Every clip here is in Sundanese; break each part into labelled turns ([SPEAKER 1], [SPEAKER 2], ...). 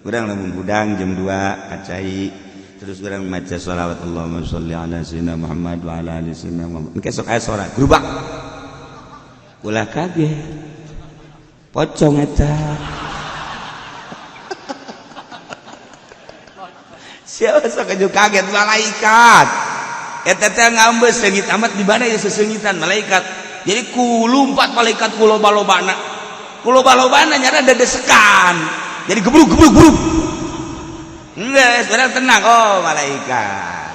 [SPEAKER 1] urang lamun budang jam 2 kacai terus urang maca shalawat Allahumma sholli ala sayyidina Muhammad wa ala ali sayyidina Muhammad engke sok aya sorak grubak ulah kaget pocong eta siapa sok kaget malaikat eta teh ngambeus seungit amat di mana ya seseungitan malaikat jadi kulu 4 malaikat ku loba-lobana nyara dedesekan jadi gebruk enggak sebenarnya tenang oh malaikat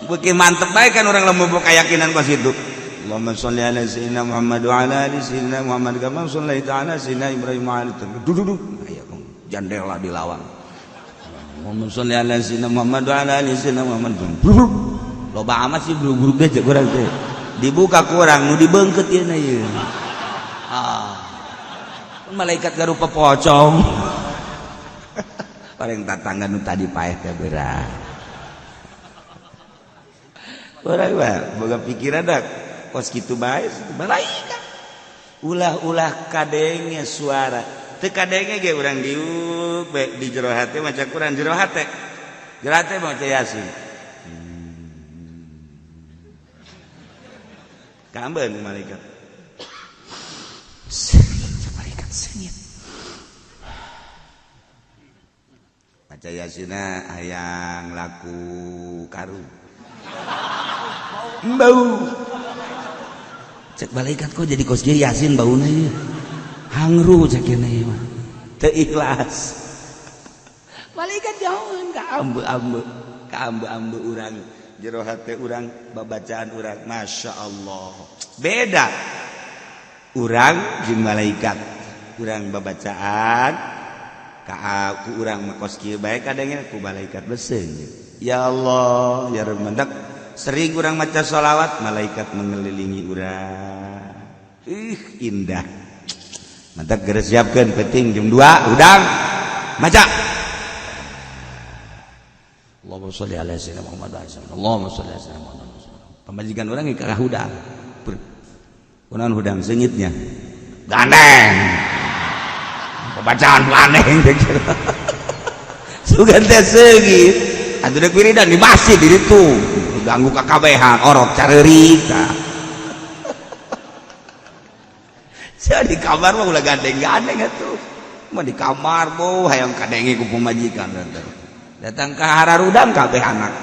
[SPEAKER 1] beuki mantep bae kan orang lemah boga keyakinan pas itu Allahumma sholli ala sayyidina Muhammad wa ala ali sayyidina Muhammad kama shallaita ala sayyidina Ibrahim wa ala duduk aya jandela di lawang Allahumma sholli ala sayyidina Muhammad wa ala ali sayyidina Muhammad loba amat sih buruk-buruk teh kurang teh dibuka kurang nu dibeungkeut ieu na ieu malaikat garupa pocong paling tatangga nu tadi paeh teh berat urang mah boga pikiran dak kos kitu bae malaikat ulah kadenge suara teu kadenge ge urang diuk bae di jero hate maca Quran jero hate maca Yasin kambeun malaikat sengit baca Yasinna hayang laku karu bau cek malaikat kok jadi kos dia Yasin bauna ieu hangru cek kene mah teu ikhlas malaikat jauhan ka ambe urang jero hate urang babacaan urang masyaallah beda urang jeung malaikat urang babacaan ku urang kos kieu bae kadangnya ku malaikat beuseung ya Allah ya Rahman sering urang maca shalawat malaikat mengelilingi urang indah mantap geus siapkeun penting jam 2 udang maca Allahumma sholli ala sayyidina Muhammad wa ala Allahumma sholli ala sayyidina Muhammad pamajikan urang ge ka hudang kunaon hudang seungitnya gandeng pembacaan planeng sugan teh seungit atuh deuk wiridan di masjid di ditu ganggu kakabehan orok careurik sia di kamar mah ulah gandeng-gandeng atuh mah di kamar boh hayang kadenge ku pamajikan datang ka hararudang kabeh anak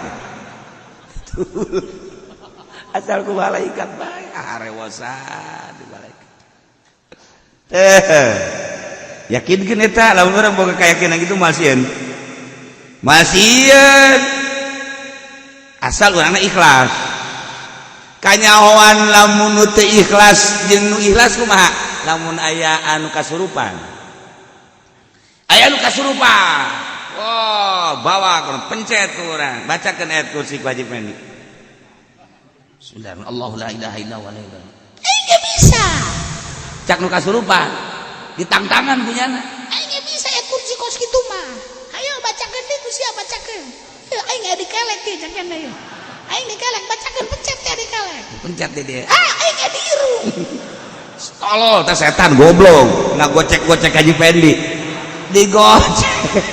[SPEAKER 1] asal ku malaikat bae arewosan di malaikat yakinkeun eta lamun urang boga kayakinan kitu masieun asal urangna ikhlas kanyahoan lamun nu teu ikhlas jeung nu ikhlas kumaha lamun aya anu kasurupan bawa pencet urang bacakeun ayat kursi ku Haji Pendi Bismillahirrahmanirrahim Allahu la ilaha illallah enggak bisa cak nu kasurupan ditangtangan punyana enggak bisa ayat kursi kos kitu mah ayo bacakeun deui ku sia bacakeun aing aya dikelek teh cakeun ayo aing dikelek bacakeun pencet teh dikelek pencet teh dia aing aya diirung tolol teh setan goblok ngagocek-gocek Haji Pendi digocek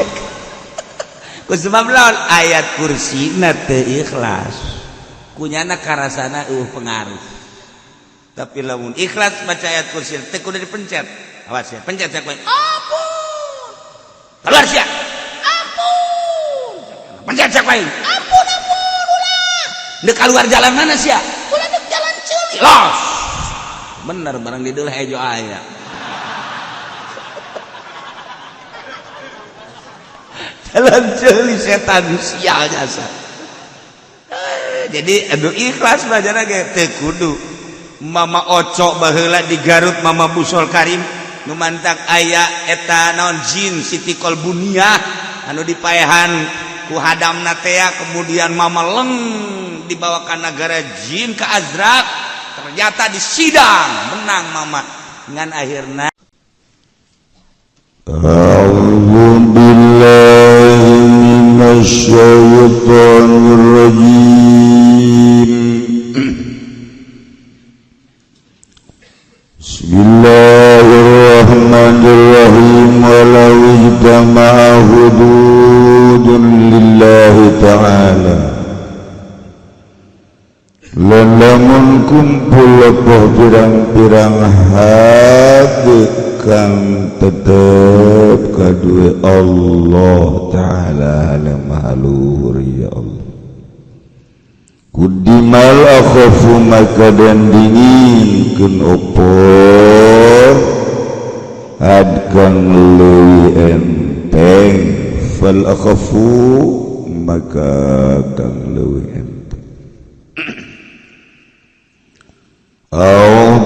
[SPEAKER 1] kusebab lawan ayat kursi na teu ikhlas kunyana karasana pengaruh tapi lamun ikhlas baca ayat kursi teu kudu dipencet awas ya pencet cek ampun keluar sia ampun pencet cek wae ampun ulah deuk keluar jalan mana sia ulah deuk jalan ceuli los bener barang di deulah ejo aya jalan ceuli setan sial jasa jadi aduh ikhlas belajar ge teu kudu mama ocok baheula di Garut mama Busol Karim nu mantak aya eta naon jin Siti Kolbuniah anu dipaehan ku hadamna teh kemudian mama leng dibawa ka negara jin ke Azrak ternyata di sidang menang mama ngan akhirna a'udzu billahi minasyaitonir rajim bismillahirrahmanirrahim walau
[SPEAKER 2] ijtama'a hududun lillahi ta'ala lan lamun kumpul apa pirang-pirang hati kang tetep kadue Allah ta'ala anu maha luhur ya Allah kudimal akhafu maka dan dinginkeun opo adkang leuwih enteng fal akhafu maka kang leuwih enteng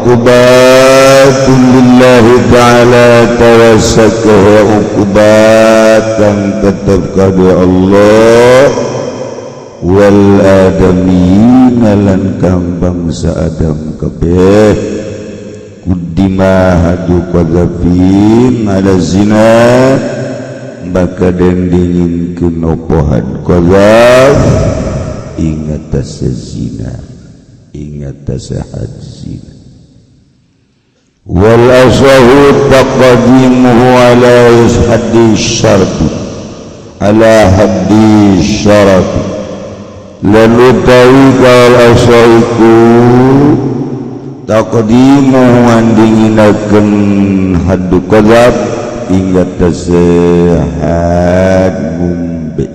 [SPEAKER 2] uqubatun lillahi ta'ala tawassaka uqubatan tetap kadu Allah wal adamin lan kang bangsa Adam kabeh kudima hadu qadzafin ala zina maka den dinginkeun opohan qadzaf ingat zina ingat had zina wal asahu taqdimuhu ala haddi syarti ala haddi syarati lan utawi kal asaiku taqdimuhu andinginakeun haddu qadzab ingat tasahad mumbe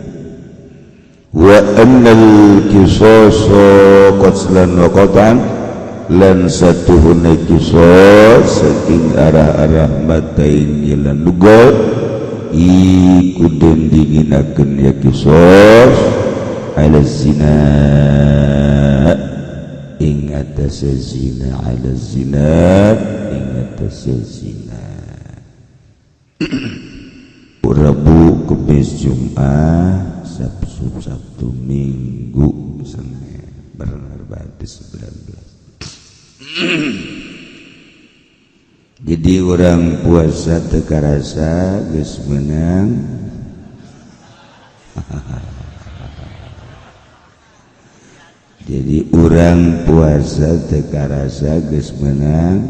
[SPEAKER 2] wa annal qisasa qatlan wa qatan lan satuhuna qisas saking arah-arah matain lan lugat iku den dinginakeun ya qisas ala zina ingat zina ala zina ingat zina Rabu Kamis Jumat Sabtu Minggu Senin berarti 19 jadi orang puasa teu karasa geus meunang jadi orang puasa teu karasa geus meunang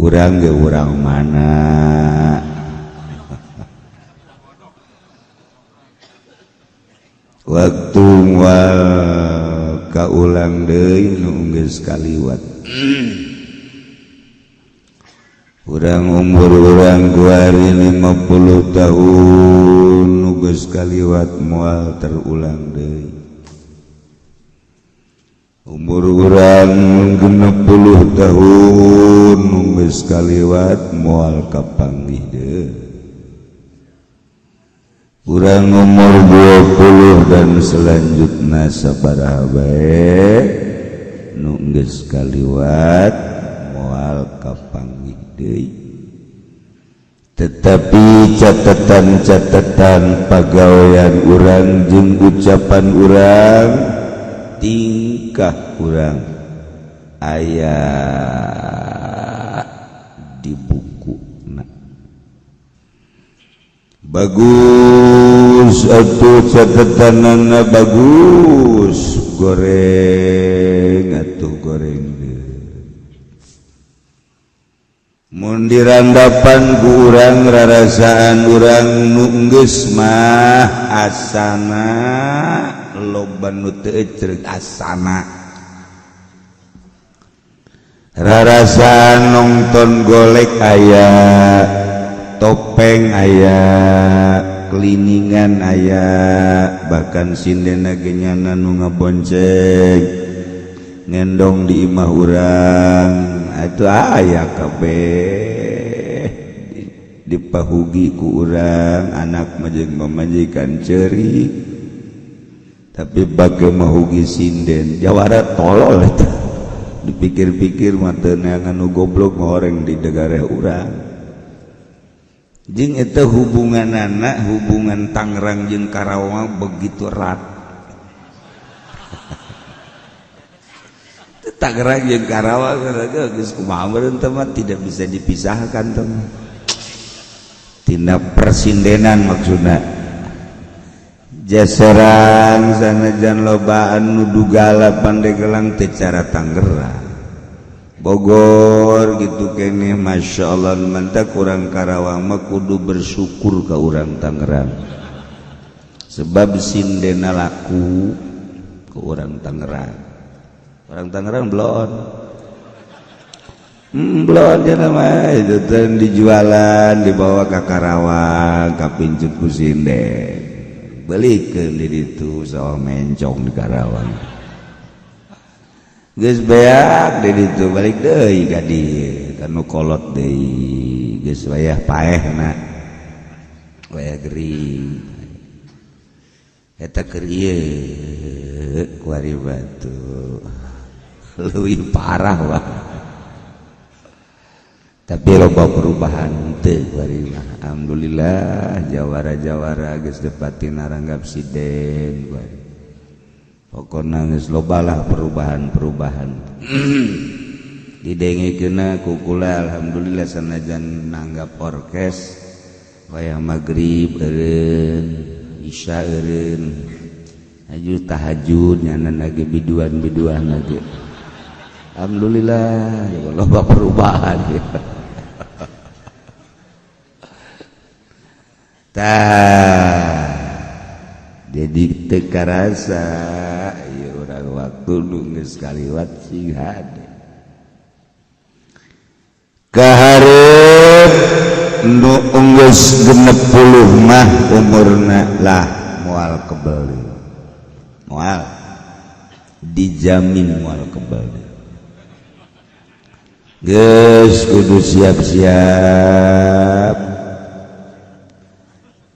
[SPEAKER 2] urang ge urang mana waktu moal kaulang deui nu geus kaliwat urang umur urang 50 tahun nu geus kaliwat moal terulang deui umur urang 60 tahun nu geus kaliwat moal kapanggih deui urang umur 20 dan selanjutnya sabaraha bae nu geus kaliwat moal kapanggih deui tetapi catatan-catatan pagawean urang jeung ucapan urang tingkah urang aya di bukuna bagus atuh catatanana bagus goreng atuh goreng mun dirandapan ku urang rarasaan urang nu geus mah asana loba nu teu ceuk asana rarasaan nongton golek aya topeng aya kliningan aya bahkan sindena ge nyana nu ngabonceng ngendong di imah urang atuh aya kabeh dipahugi ku urang anak majeng mamajikan ceuri tapi bage mahugi sinden jawara tolol eta dipikir-pikir mah teu neangan nu goblok ngoreng di negara urang jeung eta hubunganana hubungan Tangerang jeung Karawang begitu erat Tangerang jeung Karawang geus kumaha meureun teh mah tidak bisa dipisahkan teh tina persindenan maksudna jaserang sanajan lobaan nu dugala Pandegelang teh cara Tangerang Bogor gitu kene Masya Allah mantap kurang Karawang mah kudu bersyukur ke urang Tangerang sebab sindena laku ke urang Tangerang. Orang Tangerang belon ya nama itu dijualan dibawa ke Karawang kapincut ku sinden belikan di ditu sawah mencong di Karawang geus beak di ditu balik deui ka dieu kanu kolot deui geus wayah paehna wayah gering eta keur ieu ku ari batu leuwih parah wah tapi loba perubahan teu bari mah alhamdulillah jawara-jawara geus depatin naranggap siden bari pokona geus loba lah perubahan didengikeunna ku kula alhamdulillah sanajan nanggap orkes wayah magrib eureun isya eureun aju tahajud nyanan lagi biduan-biduan lagi alhamdulillah ya loba perubahan jadi teka rasa ya orang waktu nunggu sekaliwat sing hade kaharep nu geus 60 mah umurna lah moal kebeli moal dijamin moal kebeli geus kudu siap-siap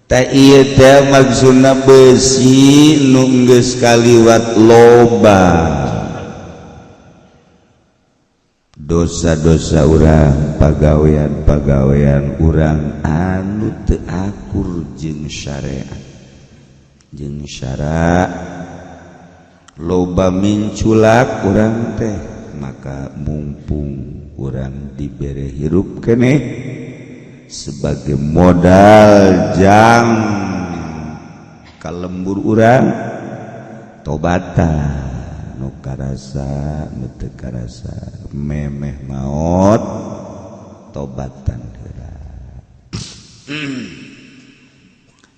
[SPEAKER 2] ta ieu teh maksudna besi nu geus kaliwat loba dosa-dosa urang pagawean urang anu teu akur jeung syariat jeung syara loba minculak urang teh maka mumpung urang dibere hirup keneh sebagai modal jang kalembur urang tobatan nu karasa nu teu karasa memeh maot tobatan heula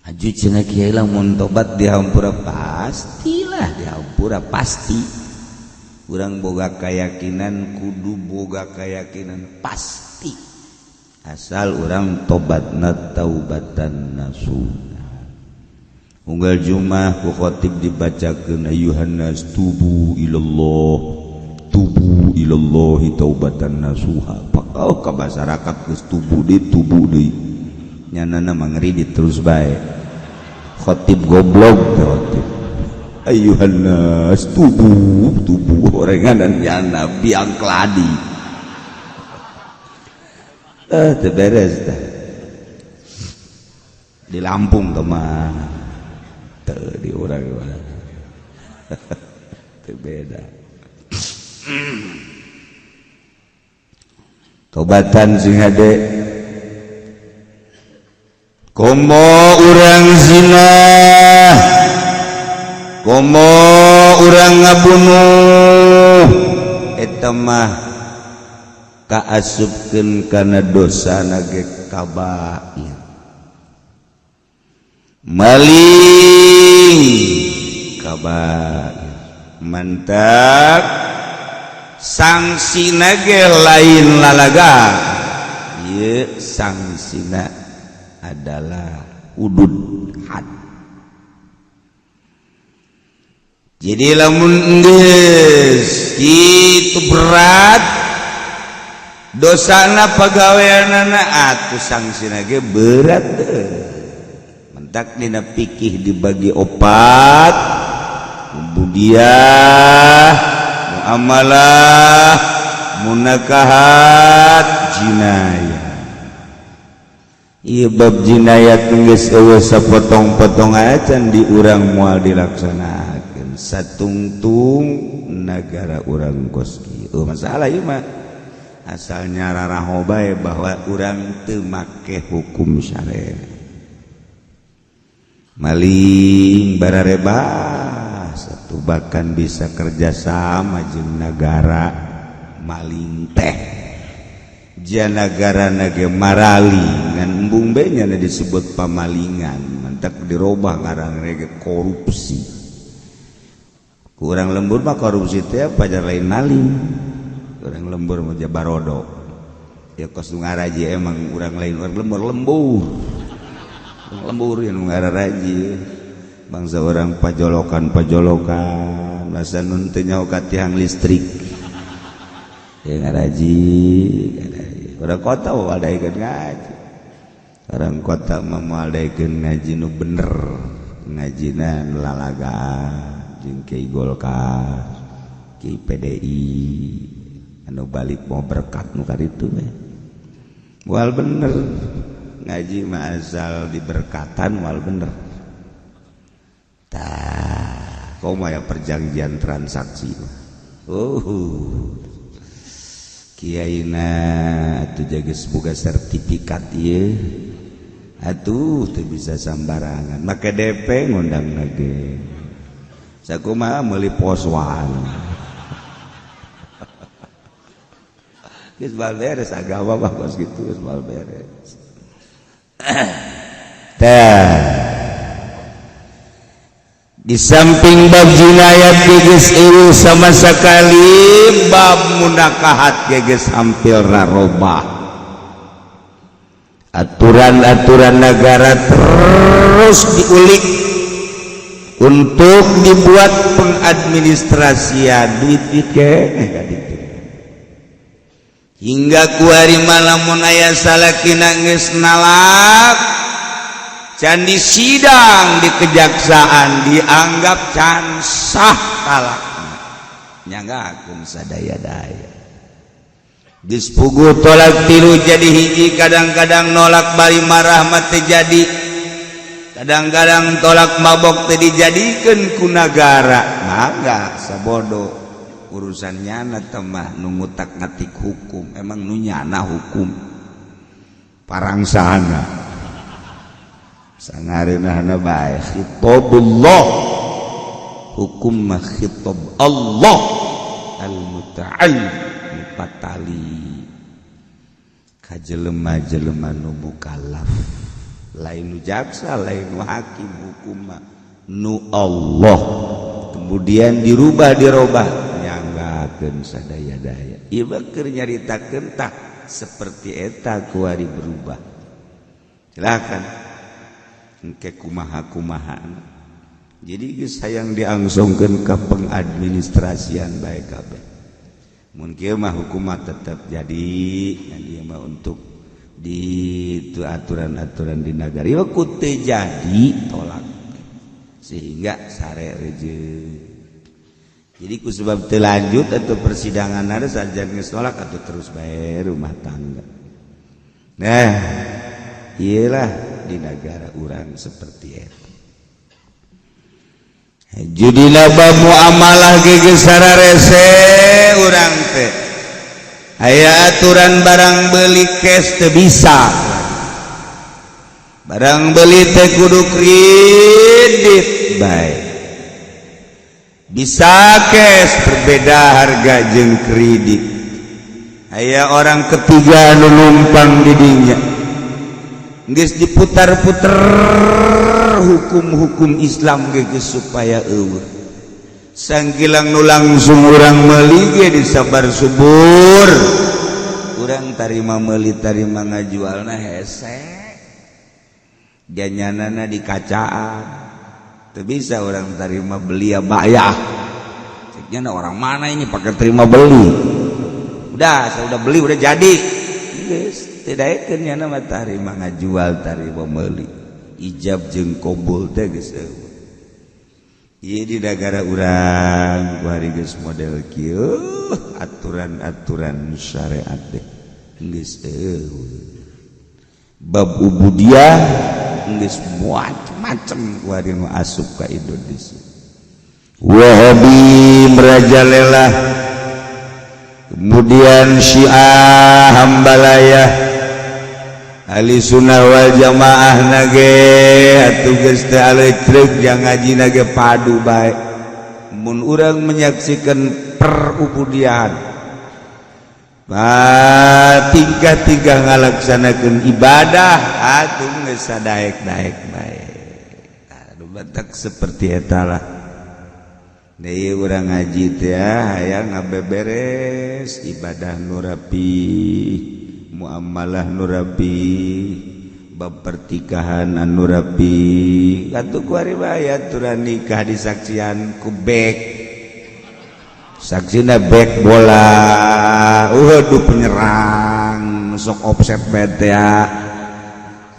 [SPEAKER 2] aju cenah kiai lamun tobat dihampura pastilah dihampura pasti urang boga keyakinan kudu boga keyakinan pasti asal urang tobatna taubatan nasuha unggal Jumat ku khatib dibacakeun ayyuhan nas tubu ilallah taubatan nasuha pakau ka masyarakat geus tubu deui nyanana mangridit terus bae khatib goblok teh khatib ayyuhan nas tubu orengan nyana biang keladi teu beres teh di Lampung teman di urang teu beda tobatan sing hade komo urang zina komo urang ngabunuh eta mah kaasupkeun kana dosana ge kabair maling kabair mantap sangsina ge lain lalaga ieu sangsina adalah udud had jadi lamun geus kitu berat dosana pagaweanana atuh sangsina ge berat teh mentak dina pikih dibagi opat budiah muamalah munakahat jinayah ieu bab jinayah geus eueuh sapotong-potong acan di urang moal dilaksanaakeun satungtung negara urang kos kieu masalah ieu mah asalnya raraho bae bahwa urang teu make hukum syariat maling barareba satu bahkan bisa kerjasama jeung negara maling teh janagara nage marali ngan embung benya disebut pamalingan mantak dirubah ngarang nage korupsi kurang lembur mah korupsi teh pajar lain maling kurang lembur mah barodo ya kos ngaraji emang kurang lain orang lembur yang ngaraji bangsa orang pajolokan masa nun teu nyaho ka tiang listrik ya ngaraji orang kota wadaikeun ngaji orang kota mah wadaikeun ngaji nu bener ngajina nu lalagaan jeung Kiai Golkar Kiai PDI anu balik mau berkat nu kaditu we moal bener ngaji mah asal diberkatan moal bener tah koma ya perjanjian transaksi kiaina atuh jageus boga sertifikat ieu atuh teu bisa sambarangan make DP ngundang lagi sakumaha meuli poswan geus bal beres agama mah kos kitu geus bal beres di samping bab jinayat geus eueuh sama sakali bab munakahat geus hampir rarobah aturan-aturan negara terus diulik untuk dibuat pengadministrasian duit hingga kuari malamun aya salakina geus nalak can disidang di kejaksaan dianggap can sah talakna nyanggakeun sadaya-daya geus puguh tolak tilu jadi hiji kadang-kadang nolak bari marah mah teu jadi kadang-kadang tolak mabok teu dijadikeun ku nagara mangga sabodo urusan nyana teh mah nu ngutak-ngatik hukum emang nu nyana hukum parangsana sangareunahna bae khitabullah hukum mah khitab Allah al-muta'al patali ka jelema-jelema nu mukallaf lain nu jaksa lain nu hakim hukum mah nu Allah kemudian dirubah nyanggakeun sadaya-daya ieu mah keur nyaritakeun tah seperti eta kuari berubah silakan engke kumaha jadi geus hayang diangsungkeun ka pengadministrasian bae kabeh mun kieu mah hukum tetep jadi ngan ieu mah untuk di itu aturan-aturan di nagara ieu ku teu jadi tolak sehingga sare rejeun jadi ku sebab teu lanjut atau persidangan ada saja geus tolak atau terus bae rumah tangga nah iyalah di negara urang seperti itu judina bab muamalah geus sararese urang teh aya aturan barang beli cash teu bisa barang beli teh kudu kredit bae bisa cash berbeda harga jeung kredit aya orang ketiga nu numpang di dinya geus diputar-puter hukum-hukum Islam geus supaya eueuh sangkilang nu langsung urang meuli ge disabar subur urang tarima meuli tarima ngajualna hese ganyanana di kacaan teu bisa urang tarima beli ya bayah ceknya orang mana ini pakai terima beli udah saya udah beli udah jadi geus tidak ekeun nya mah tarima ngajual tarima meuli ijab jeung qabul teh geus eueuh ieu di negara urang ku hari geus model kieu aturan-aturan syariat teh geus eueuh bab ubudiyah geus macam-macam ku hari nu asup ka Indonesia Wahabi merajalela kemudian Syiah Hambalayah ahli sunnah wal jamaah nage atuh geus teu elektrik jang ngaji nage padu bae mun urang menyaksikan perubudian tingkah-tingkah ngalaksanakeun ibadah atuh geus sadaek-daek bae. Anu batak seperti eta lah. Deui urang ngaji teh hayang ngabeberes ibadah nu rapi, muamalah nu rapi, bab pertikahan anu rapi. Atuh kuari bae aturan nikah disaksian ku bek. Saksina bek bola. Waduh penyerang sok offset bete ya.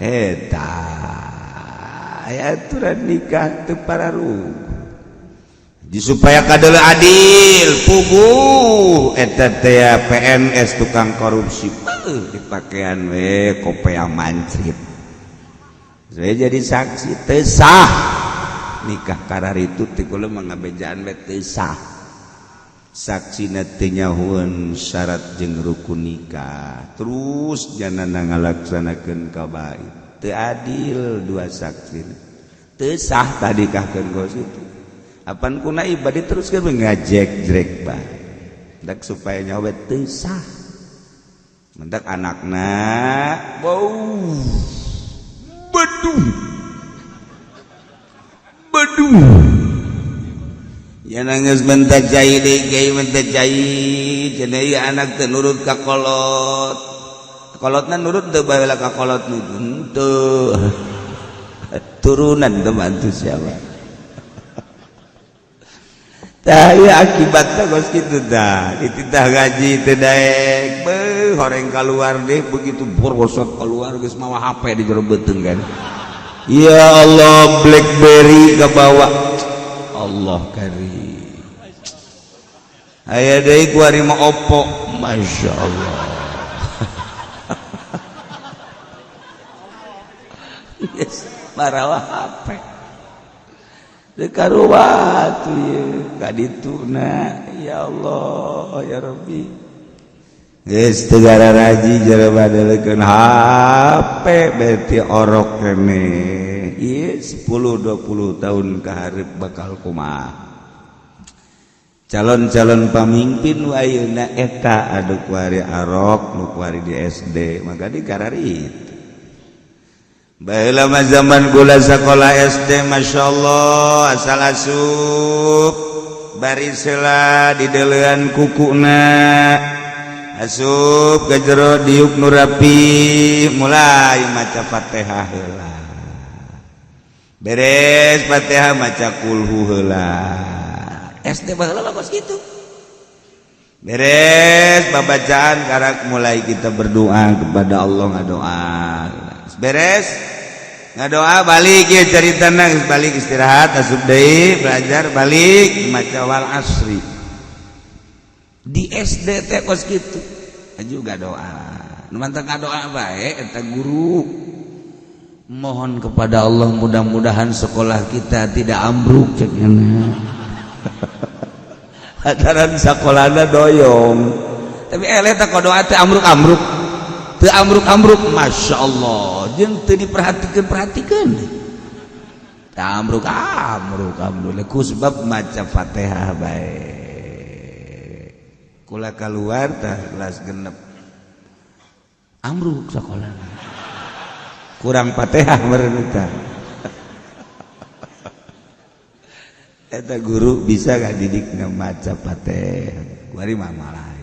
[SPEAKER 2] Eta aya aturan nikah teu pararuh. Supaya kadal adil puguh eta teh PNS tukang korupsi dipakean we kopea mancrit saya jadi saksi teu sah nikah karar itu teh kudu mangabejaan we teu sah saksina teu nyahueun syarat jeung rukun nikah terus janana ngalaksanakeun kabaid teu adil dua saksi teu sah tadi kahkeun gos itu apan kuna ibadah terus kan ngajek-jrek bah dak supaya nyawa teu sah mendak anakna bau beduh ya nangis minta jahit deui minta jahit cenah ieu anak teu nurut ka kolotna nurut teu bae ka kolot nu teu turunan teu bantu siapa. Akibatnya gos gitu dah dititah gaji tedaek horeng keluar deh begitu borosot keluar geus mawa HP di jero beuteung kan ya Allah BlackBerry kebawa Allah karim aya deui ku ari mah Oppo Masya Allah yes marawa HP dekaruat ya kadituna ya Allah ya Rabbi geus teu gara raji jara badalekeun HP berarti orok kene ieu 10-20 tahun ka hareup bakal kumaha calon-calon pamimpin ayeuna eta adu kuari arok nu kuari di SD maka dikararit baheula mah zaman gula sekolah SD Masya Allah asal asup baris heula di deleuan kukuna asup ka jero diuk nu rapi mulai maca Fatihah heula beres Fatihah maca kulhu heula SD baheula bagus gitu beres babacaan karak mulai kita berdoa kepada Allah ngadoa beres ngadoa balik ya caritana balik istirahat asup deui belajar balik maca wal asri di SD teh kos kitu juga doa nu mantap ngadoa bae eta guru mohon kepada Allah mudah-mudahan sekolah kita tidak ambruk cek hadaran sakolana doyong tapi eta doa teh ambruk-ambruk teu ambruk-ambruk Masya Allah jeung teu diperhatikeun teu ambruk-ambruk ku sebab maca Fatihah bae kula keluar tah kelas genep ambruk sakola kurang Fatihah meureun tah eta guru bisa gak didikna maca Fatihah kuari mah malah.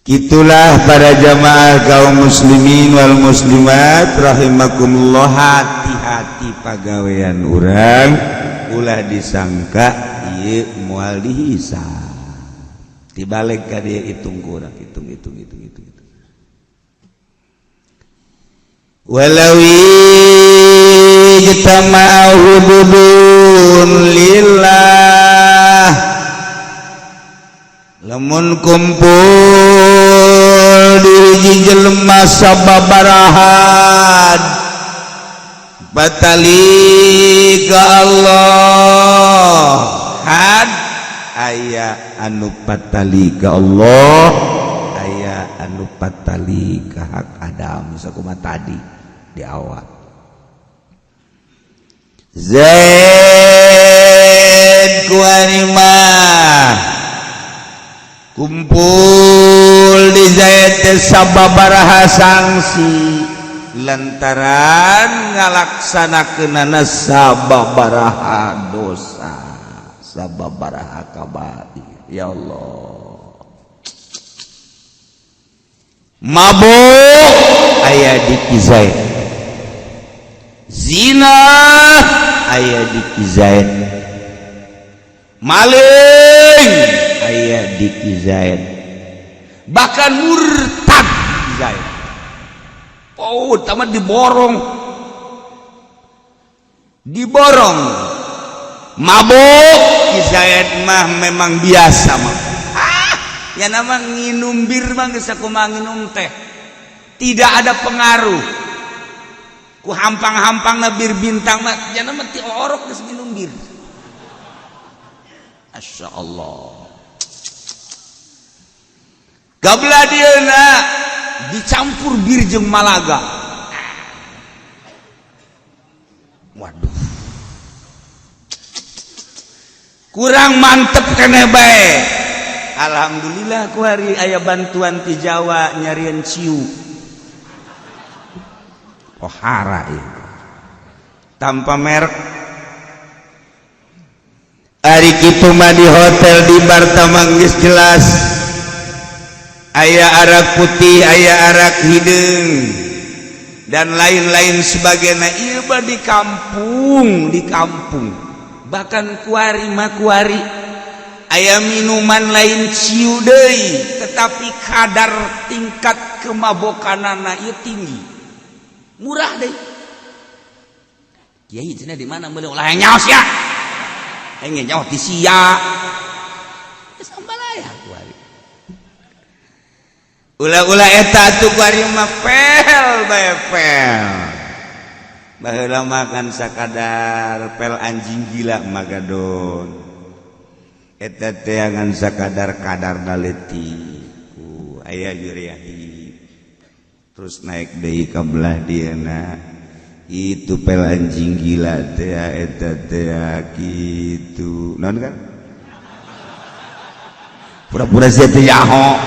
[SPEAKER 2] Itulah para jamaah kaum muslimin wal muslimat rahimakumullah hati-hati pagawean urang ulah disangka ieu moal dihisab dibalik ka dieu hitung kurang hitung walawi jitama'u hududun lillah lamun kumpul di hiji jelema sababarahan batali ka Allah had aya anu patali ka Allah aya anu patali ka hak Adam sakumaha tadi di awal Zaid kuanimah kumpul di Zaid sababaraha sanksi lantaran ngalaksanakeunana sababaraha dosa sababaraha kabair. Ya Allah, mabuk aya di Zaid, zina aya di Zaid, maling aya di Zaid, bahkan murtad Zaid. Oh, tamat diborong, mabuk Zaid mah memang biasa mah. Ya nama nginum bir mah geus sakumaha nginum teh, tidak ada pengaruh. Ku hampang-hampangna bir bintang mah, ya nama ti orok geus nginum bir. Masya Allah. Gabla dieuna dicampur bir jeung malaga. Waduh, kurang mantep keneh bae. Alhamdulillah ku hari aya bantuan ti Jawa nyarieun ciu. Pohara ieu. Tanpa merek. Ari kitu mah di hotel di bar tamang geus jelas. Aya arak putih, aya arak hideung dan lain-lain sebagainya. Ieu mah di kampung. Bahkan kuari aya minuman lain ciu deui, tetapi kadar tingkat kemabokanana ieu tinggi. Murah deui. Kiai cenah di mana meuleuh ulah nyaos ya. Engge nyaho ti sia. Geus ambalaya kuari. Ulah-ulah eta atuh kuari mah pel bae pel. Baheula makan sakadar pel anjing gila magadon. Eta teh ngan sakadar kadarna leutik. Aya yuriahi. Terus naik deui ka belah dieuna. Itu pel anjing gila teh eta teh kitu. Naon kan? Pura-pura sia teh yaho.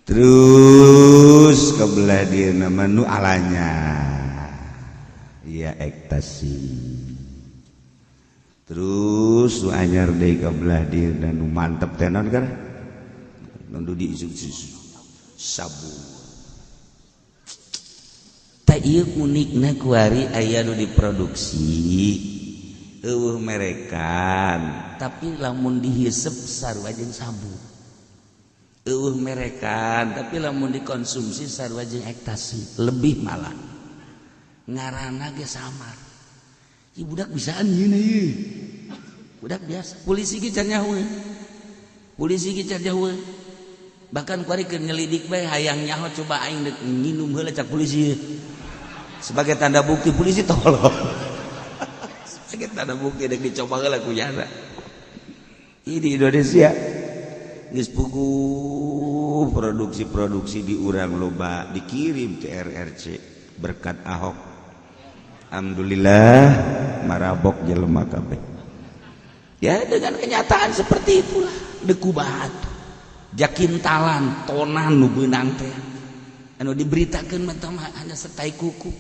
[SPEAKER 2] Terus kebelah dia nama nu alanya, iya ekstasi. Terus nu anyar deh kebelah dia dan nu mantep tenan kan, nu di isu sabu. Tak iya unikna kuari aya nu diproduksi, merekan, tapi lamun dihisep sarua jeung sabu. Merekan tapi lamun dikonsumsi sarua jeung ekstasi lebih malah ngaranna ge samar. Ieu budak bisaan yeuna ieu. Budak biasa. Polisi ge can nyaho. Bahkan kuari keur nyelidik bae hayang nyaho coba aing deuk nginum heula cak polisi. Sebagai tanda bukti polisi tolong. Sebagai tanda bukti deuk dicoba heula ku yana. Ini di Indonesia geus puguh produksi di urang loba dikirim ke RRC berkat Ahok. Alhamdulillah marabok jelema kabeh. Ya dengan kenyataan seperti itulah deku batu. Jakintalan tonan nu beunang teh. Anu diberitakeun mah hanya setai kuku.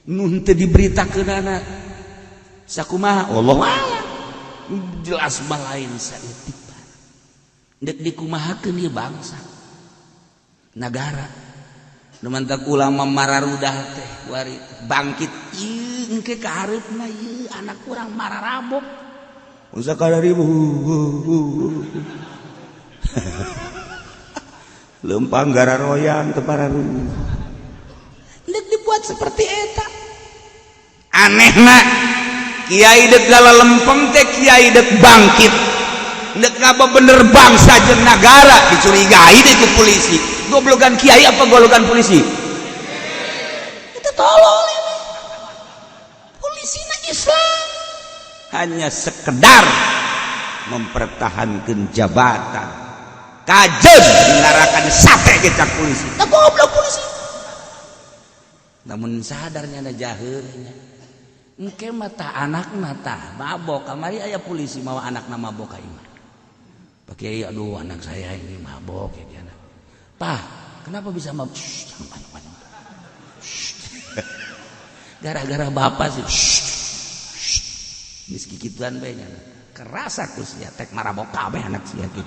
[SPEAKER 2] Nun teu diberitakeunana sakumaha Allahu a'lam. Jelas mah lain saeutik. Dek dikumahakeun ieu bangsa nagara nu mantak ulama mararudah teh kuari bangkit ieu engke ka hareupna ieu anak urang mararabok sakadari lempang gara royang teu pararu dek dibuat seperti eta anehna kiai dek gala lempeng teh kiai dek bangkit. Nek ngapa bener bangsa jeung nagara dicurigai deh ku polisi. Goblogan kiai apa goblogan polisi? Itu tolol ini. Polisina Islam hanya sekedar mempertahankan jabatan. Kajen dinarakan sate kita polisi. Tak goblok polisi. Namun sadarnya ada jahilnya.
[SPEAKER 1] engke mata anak mata mabok kamari aya polisi mawa anakna mabok ka imah. Pak Kiai, aduh anak saya ini mabok ya dia. Pak, kenapa bisa mabok? Gara-gara bapak sih. Miski kituan bae nya. Kerasa ku sia tek marabok kabeh anak sia gitu.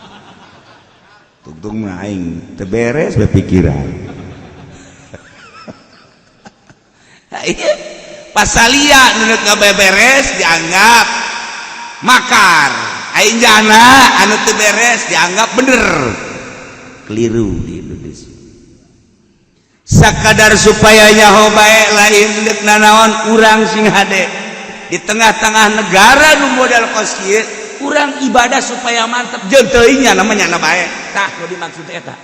[SPEAKER 2] Tungtung aing teu beres berpikiran.
[SPEAKER 1] Pasalia nu teu beres dianggap makar. Aing jana anu teu beres dianggap bener.
[SPEAKER 2] Keliru di Indonesia.
[SPEAKER 1] Sakadar supaya nyaho bae lain deuk nanaon urang sing hade di tengah-tengah negara nu modal kos kieu urang ibadah supaya mantep jeung teuing nya namanya na bae tah nu dimaksud eta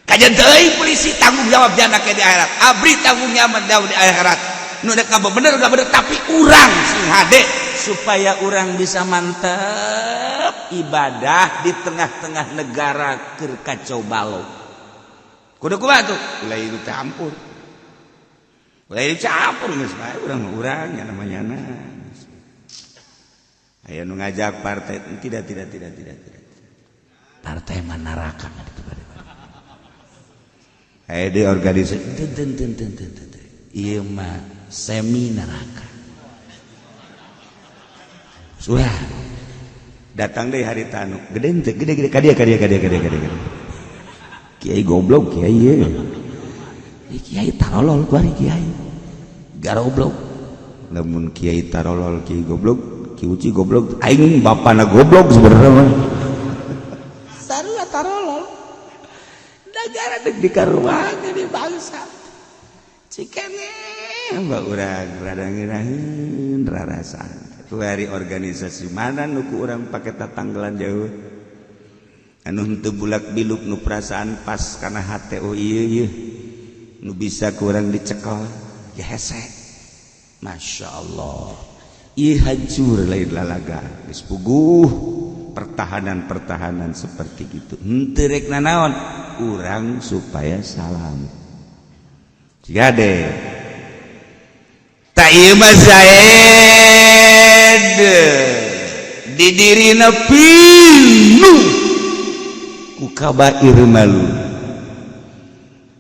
[SPEAKER 1] kajen teuing polisi tanggung jawab jana ke di akhirat abri tanggung jawab di akhirat nu dek bener gak bener tapi urang sing hade supaya urang bisa mantep ibadah di tengah-tengah negara keur kacau balau. Kudu kumaha tuh? Ulah itu campur. Ulah itu campur geus bae urang-urang nya namanya na. Aya nu ngajak partai tidak. Partai mana neraka gitu bade.
[SPEAKER 2] Aya di organisasi
[SPEAKER 1] ieu mah semi neraka. Sudah
[SPEAKER 2] datang deui harita anu gede kadia. Kiai goblok kiai ye.
[SPEAKER 1] Kiai tarolol ku ari kiai. Garoblok.
[SPEAKER 2] Lamun kiai tarolol kiai goblok, kiai uci goblok, aing bapana goblok sebenarnya mah.
[SPEAKER 1] Sarua tarolol. Negara deuk dikaruang di bangsa. Cikene
[SPEAKER 2] mbak urang rada ngiraheun rarasan. Ku hari organisasi mana nu ku urang pake tatanggelan jauh. Anu henteu bulak biluk nu perasaan pas kana hate oh ieu nu bisa kurang dicekel ge hese. Masyaallah ieu hancur lain lalaga geus puguh pertahanan seperti gitu henteu rek nanaon urang supaya salam jiga deh ta ieu mah zaed di dirina pinuh kabair malu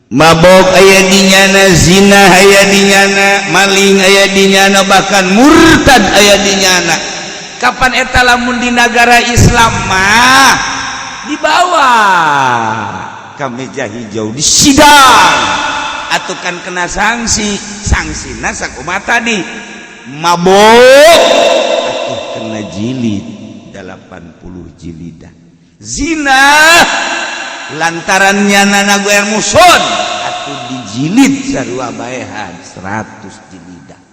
[SPEAKER 2] mabok aya dinyana zina aya dinyana maling aya dinyana bahkan murtad aya dinyana kapan eta lamun di negara Islam mah dibawa ka meja hijau disidang atukan kena sanksina sakumaha tadi mabok atuh kena jilid 80 jilidan zina lantarannya nana goer muson atau dijilid sarua baehan 100 jilidan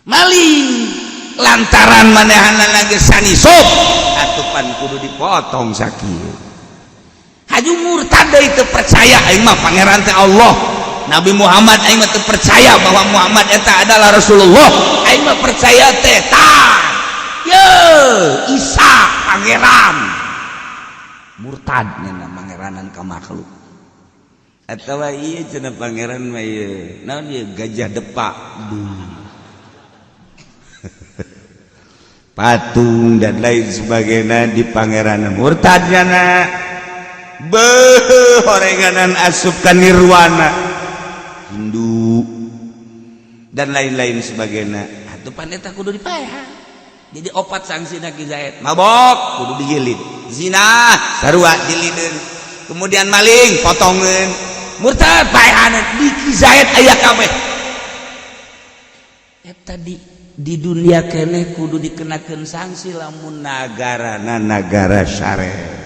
[SPEAKER 2] maling lantaran manehanana geus sanisop atupan kudu dipotong sakieu haju murtad itu percaya aing mah pangeran teh Allah Nabi Muhammad aing mah teu percaya bahwa Muhammad eta adalah Rasulullah aing mah percaya teh Isa pangeran murtadnya na pangeranan ka makhluk atawa ieu cenah pangeran mah ieu naon ieu gajah depak patung dan lain sebagainya di pangeranan murtadnya na horenganan asup ka nirwana Hindu dan lain-lain sebagainya atuh pan eta kudu dipaehan. Jadi opat sanksi na Ki Zaid mabok kudu digilid zina sarua jilideun kemudian maling potongeun murtad paehan di Ki Zaid aya kabeh eta di dunia keneh kudu dikenakeun sanksi lamun negara syariah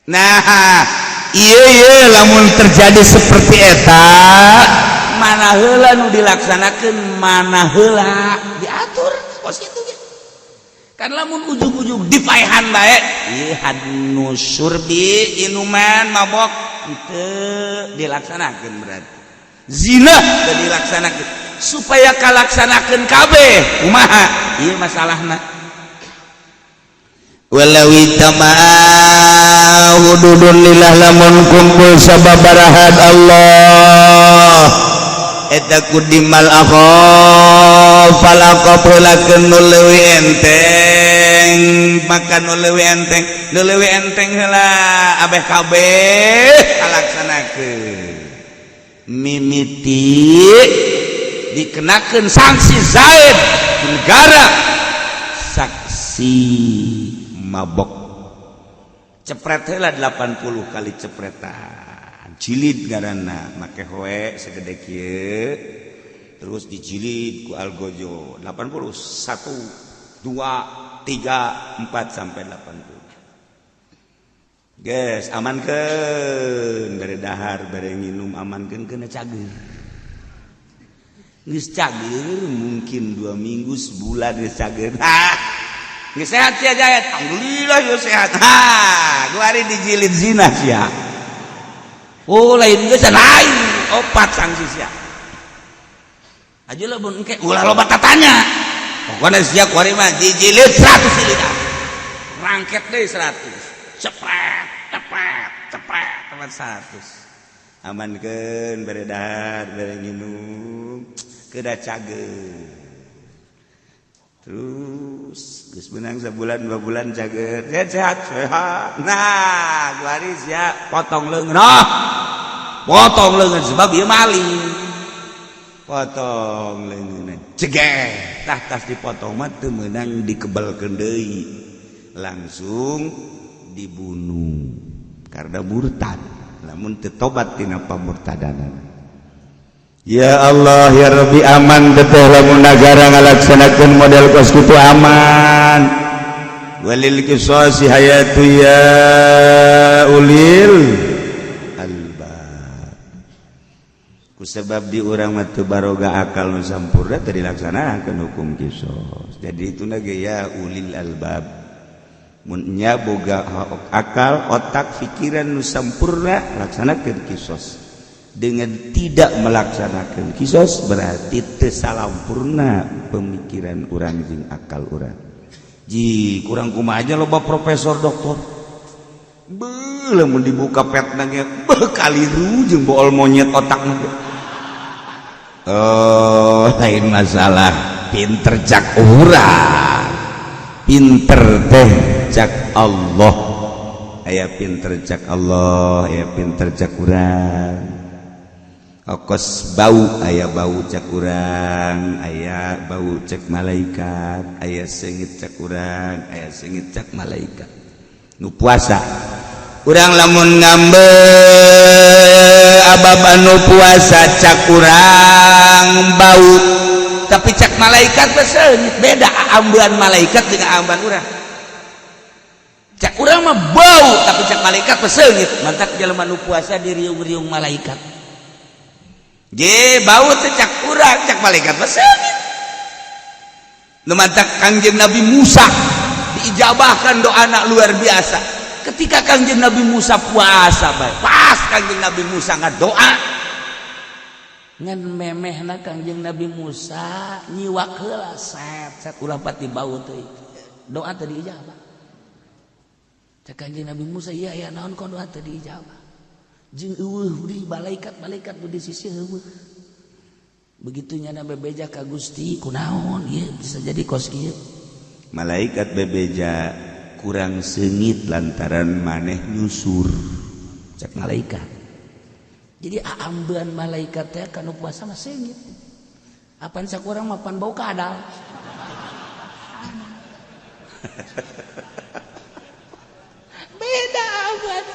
[SPEAKER 2] nah ieu lamun terjadi seperti eta mana heula nu dilaksanakeun mana heula diatur itu kan lamun ujung-ujung dipaehan bae ihadnu surbi inuman mabok teu dilaksanakeun berarti zina teu dilaksanakeun supaya kalaksanakeun kabeh kumaha ieu masalahna walawi tamaa hududun lillah lamun kumpul sababarahat Allah eta kudimal akhaf fal aqab lakeun nu leuwih enteng maka nu leuwih enteng heula abeh kabeh kalaksanakeun mimiti dikenakeun sanksi zaid negara saksi mabok cepret heula 80 kali cepretan jilid ngaranna make hoe segede kieu terus dijilid ku algojo 80 1 2 3 4 sampai 80 guys amankeun bere dahar bere nginum amankeun kena cager geus cager mungkin 2 minggu sebulan geus cager geus sehat sia jayat alhamdulillah geus sehat guari dijilid zina sia oh lain geus lain opat sanksi sia aja lah mun engke ulah loba tatanya pokona sia kuari mah dijilid 100 jilid rangket deui 100 cepet teman 100 amankeun bere dahar bere nginum kedah cager terus geus beunang sebulan 2 bulan cager sehat nah guari sia potong leungeun sebab ieu maling potong leungeun cegeh tah tas dipotong mah teu meunang dikebelkeun deui langsung dibunuh karena murtad lamun teu tobat tina pamurtadanan ya Allah ya Rabbi aman teteh lamun nagara ngalaksanakeun model kos kitu aman walil qisasi hayatu ya ulil albab kusabab di urang mah teu baroga akal nu sampurna teu dilaksanakeun hukum qisas jadi itu ge ya ulil albab mun nya boga akal otak pikiran nu sampurna laksanakeun qisas dengan tidak melaksanakan qisas berarti teu salampurna pemikiran urang jeung akal urang ji kurang kumaha aja loba profesor doktor beuh mun dibuka petna ge beuh kaliru jeung bool monyet otakna oh lain masalah pinter cak urang pinter teh cak Allah aya pinter cak Allah aya pinter cak urang okos bau aya bau cak urang aya bau cek malaikat aya sengit cak urang aya sengit cak malaikat nu puasa urang lamun ngambe abab anu puasa cak urang bau tapi cak malaikat teh sengit beda ambean malaikat dengan ambean urang cak urang mah bau tapi cak malaikat teh sengit mantap jelema nu puasa diriung-riung malaikat ge bau teh cak urang cak malaikat mah seungit nu mantak Kangjeng Nabi Musa diijabahkan doa anak luar biasa ketika Kangjeng Nabi Musa puasa bae pas Kangjeng Nabi Musa ngadoa ngan memehna Kangjeng Nabi Musa nyiwak heula set ulah pati bau teh doa teh diijabah cak Kangjeng Nabi Musa iya ya naon kon doa teh diijabah jeung eueuh di malaikat di sisi eueuh begitu nyana bebeja ka Gusti kunaon ieu bisa jadi kos kieu malaikat bebeja kurang seungit lantaran maneh nyusur cek malaikat jadi aambeun malaikat teh kanu puasa mah seungit apan sakurang mah pan bau kadal beda amat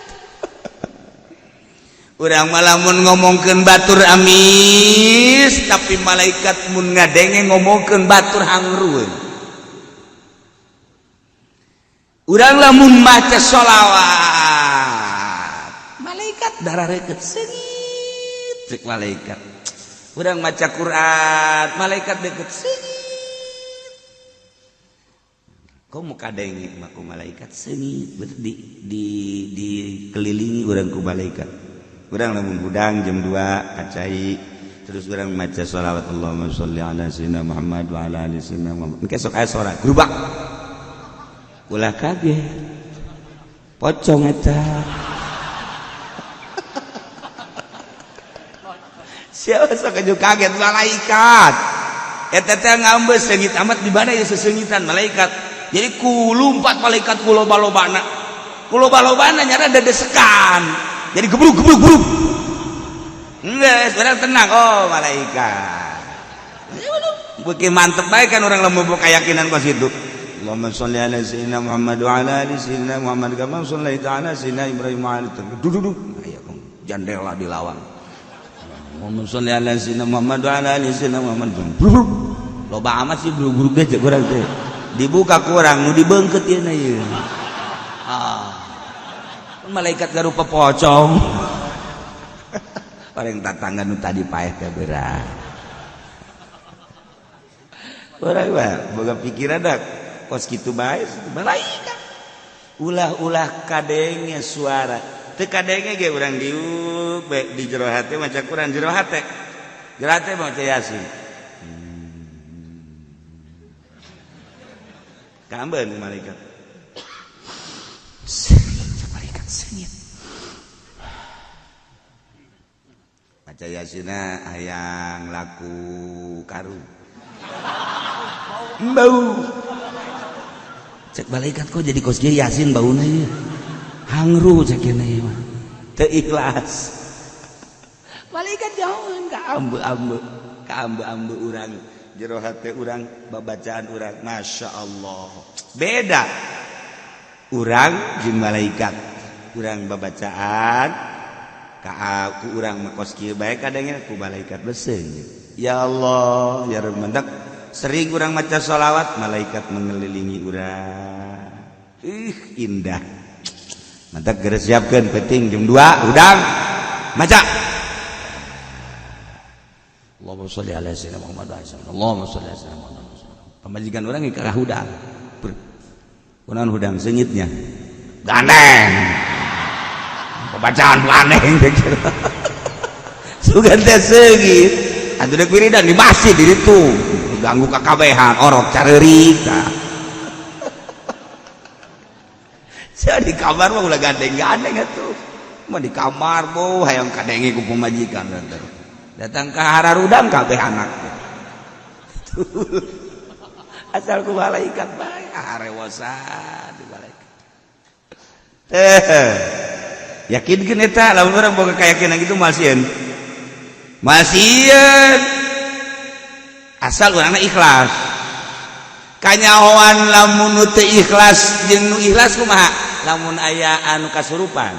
[SPEAKER 2] urang malamun ngomongkeun batur amis tapi malaikat mun ngadenge ngomongkeun batur hangrueun urang lamun maca sholawat malaikat darareukeut seungit cek malaikat urang maca Quran malaikat deukeut seungit komo kadenge mah ku malaikat seungit dikelilingi urang ku malaikat urang lamun budang jam 2 kacai terus urang maca shalawat Allahumma sholli ala sayyidina Muhammad wa ala ali sayyidina Muhammad engke sok aya sorak grubak ulah kaget pocong eta siapa sok kaget malaikat. Eta teh ngambes seungit amat di mana ya seseungitan malaikat. Jadi ku 4 malaikat ku loba-lobana. Ku loba-lobana nyara dedesekan. Jadi gebruk. Enggak, sebenarnya tenang. Oh, malaikat. Beuki mantep bae kan urang lamun boga keyakinan ka situ. Allahumma sholli ala sayyidina Muhammad wa ala ali sayyidina Muhammad kama shallaita ala sayyidina Ibrahim wa ala duduk. Aya jandela di lawang. Allahumma sholli ala sayyidina Muhammad wa ala ali sayyidina Muhammad. Loba amat sih buru-buru ge kurang teh. Dibuka kurang nu dibeungkeut ieu na ieu. Malaikat garupa pocong. Paling tatangga nu tadi paeh teh berat. Urang mah boga pikiran dak kos kitu bae malaikat. Ulah-ulah kadenge suara. Teu kadenge ge urang diuk bae di jero hate maca Quran jero hate. Jero hate maca Yasin. Kambeun malaikat. Malaikat sengit. Maca Yasina hayang laku karu. Bau. Cek malaikat kok jadi kos kieu Yasin bauna ieu. Hangru cek kene ieu mah. Teu ikhlas. Malaikat jauhan ka ambe-ambe. Ka ambe-ambe urang. Jero hate urang babacaan urang Masya Allah beda urang jeung malaikat urang babacaan ku urang makos kieu bae kadangnya ku malaikat beseung ya Allah ya Rabb sering urang maca sholawat malaikat mengelilingi urang indah mantap geus siapkeun penting jam 2 udang maca Allahumma sholli ala sayyidina Muhammad wa sallam. Allahumma sholli ala sayyidina Muhammad. Pamajikan urang ke hudang. Kunaon hudang seungitnya? Gandeng. Pembacaan aneh teh kira. Sugan teh seungit. Atuh deuk wiridan di masjid di ditu. Ganggu kakabehan orok careurik tah. Sia di kamar mah ulah gandeng-gandeng atuh. Mah di kamar boh hayang kadenge ku pamajikan teh. Datang ke hararudang kabeh anak asal ku malaikat bae arewosan di malaikat yakinkeun eta lamun urang boga kayakinan kitu masieun asal urangna ikhlas kanyahoan lamun nu teu ikhlas jeung nu ikhlas kumaha lamun aya anu kasurupan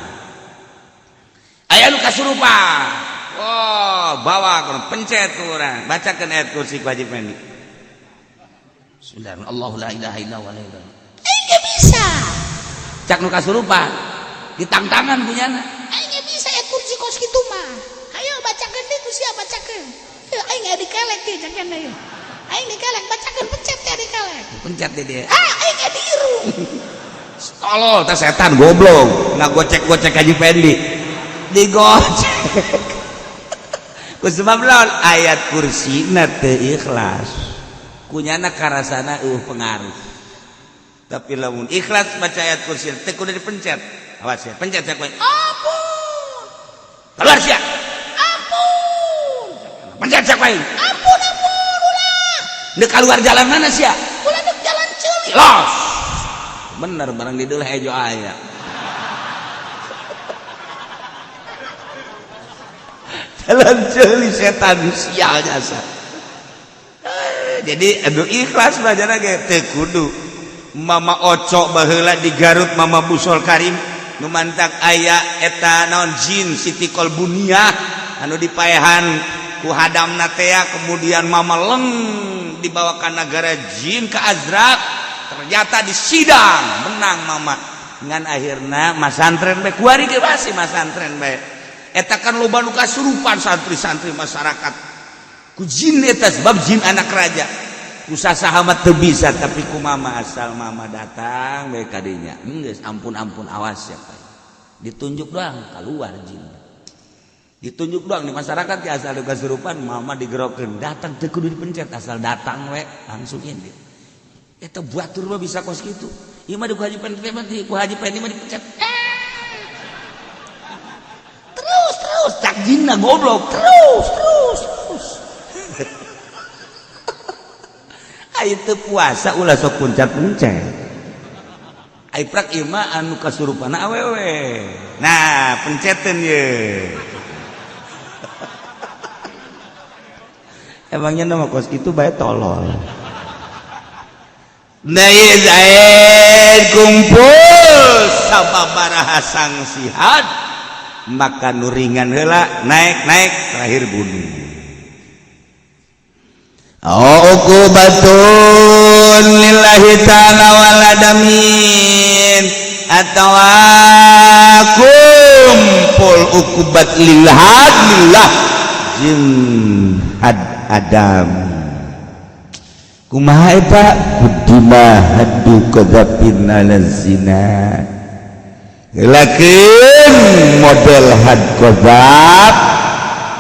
[SPEAKER 2] oh, bawa pencet orang, bacakan ayat kursi wajib mandi. Bismillahirrahmanirrahim. Allahu la ilaha illallah. Enggak bisa. Cak nu kasurupan, ditang-tangan punyana. Enggak bisa ayat kursi kos kitu mah. Ayo bacakan deui ku sia bacakan. Aing enggak dikelek teh cakeun deui. Aing dikelek bacakan pencet teh dikelek. Pencet teh dia. Aing enggak diirung. Tolol teh setan goblok, ngagocek-gocek Haji Pendi. Digocek. Sebab lawan ayat kursi teu ikhlas kunyana karasana pengaruh tapi lamun ikhlas baca ayat kursi teu kudu dipencet awas ya pencet ya kowe ampun keluar sia ampun pencet sia kowe ampun ulah deuk keluar jalan mana sia ulah deuk jalan ceuli los bener barang di deulah ejo aya jalan ceuli setan sial jasa. Jadi aduh ikhlas belajarna ge teu kudu mama ocok baheula di Garut mama Busol Karim nu mantak aya eta naon jin Siti Kolbuniah anu dipaehan ku hadamna teh kemudian mama leng dibawa ka negara jin ke Azrak ternyata disidang menang mama ngan akhirna masantren bae kuari ge masih masantren bae eta kan loba nu kasurupan santri-santri masyarakat ku jin eta sebab jin anak raja ku sasaha mah teu bisa tapi ku mama asal mama datang bae ka dinya geus ampun-ampun awas ya Pak ditunjuk doang keluar jin ditunjuk doang di masyarakat ya asal kasurupan mama digerokeun datang teu kudu dipencet asal datang we langsung ini eta batur mah bisa kos kitu ieu mah di ku Haji Pendi mah dipencet terus
[SPEAKER 1] terus cak jinna goblok terus aya teu puasa ulah sok pencet ai prak ieu mah anu kasurupana awewe nah pencetan ye emangnya nama kos itu bae tolol nah ieu zaid kumpul sababaraha sangsihat maka nuringan heula naik terakhir bunuh uqubatun lillahi ta'ala waladamin atawa kumpul uqubat lillah jeung had adam kumaha eta kudima haddu qadzafin ala zina lakin model had qadzaf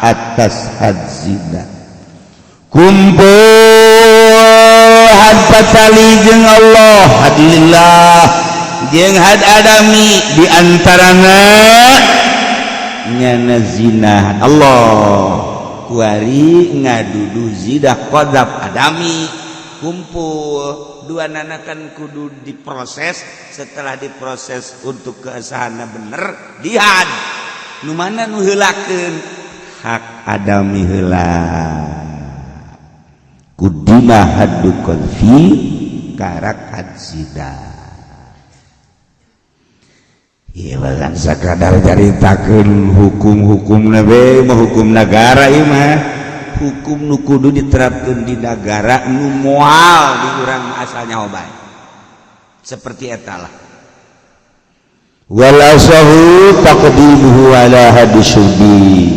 [SPEAKER 1] atas had zina kumpul had patali jeung Allah hadillah jeung had adami diantarana nyana zina Allah kuari ngadudu zina qadzaf adami kumpul dua nanakan kudu diproses setelah diproses untuk keasahanna bener dihad nu mana nu heulakeun hak adami heula kudima haddu qadfi karak had zina ieu bagan sakadar caritakeun hukum-hukum nabe mah hukum nagara ieu mah hukum nu kudu diterapkeun di negara nu moal di urang asalnya hobay seperti eta lah wal asahu taqdimuhu ala hadis syurbi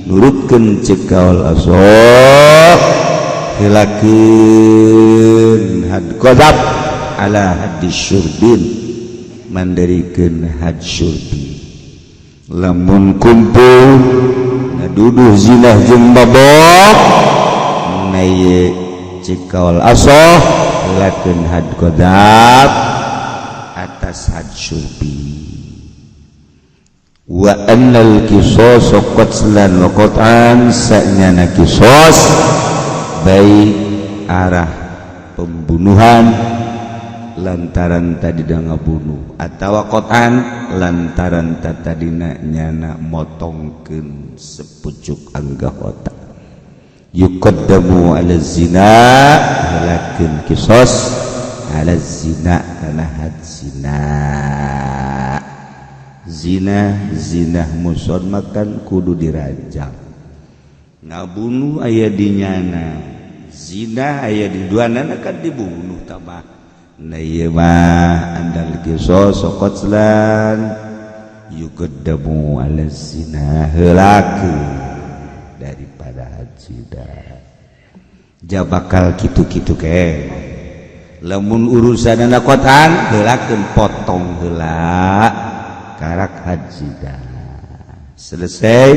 [SPEAKER 1] nurutkeun ceuk kaul asah hilakeun had qadzaf ala hadis syurbin mandarikeun had syurbi lamun kumpul ngaduduh zina jeung mabok na ieu ceuk kaul asah hilakeun had qadzaf atas had syurbi wa annal qisas qatlan wa qat'an sa'nyana qisas baik arah pembunuhan lantaran tadi ngabunuh atawa qat'an lantaran tadina nyana motongkeun sepucuk anggota yuqaddamu ala zina halakeun qisas ala zina kana had zina muson makan kudu dirajam ngabunuh aya di nyana zina aya di duanana kan dibunuh tabah na ieu mah andal qisas qatlan yuqaddamu ala zina heulakeun daripada had zina jabakal kitu-kitu ke lamun urusanna qatan heulakeun potong heula karak had zina selesai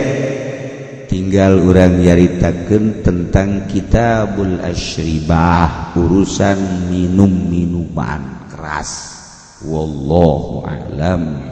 [SPEAKER 1] tinggal urang nyaritakeun tentang kitabul asyribah urusan minum-minuman keras wallahu a'lam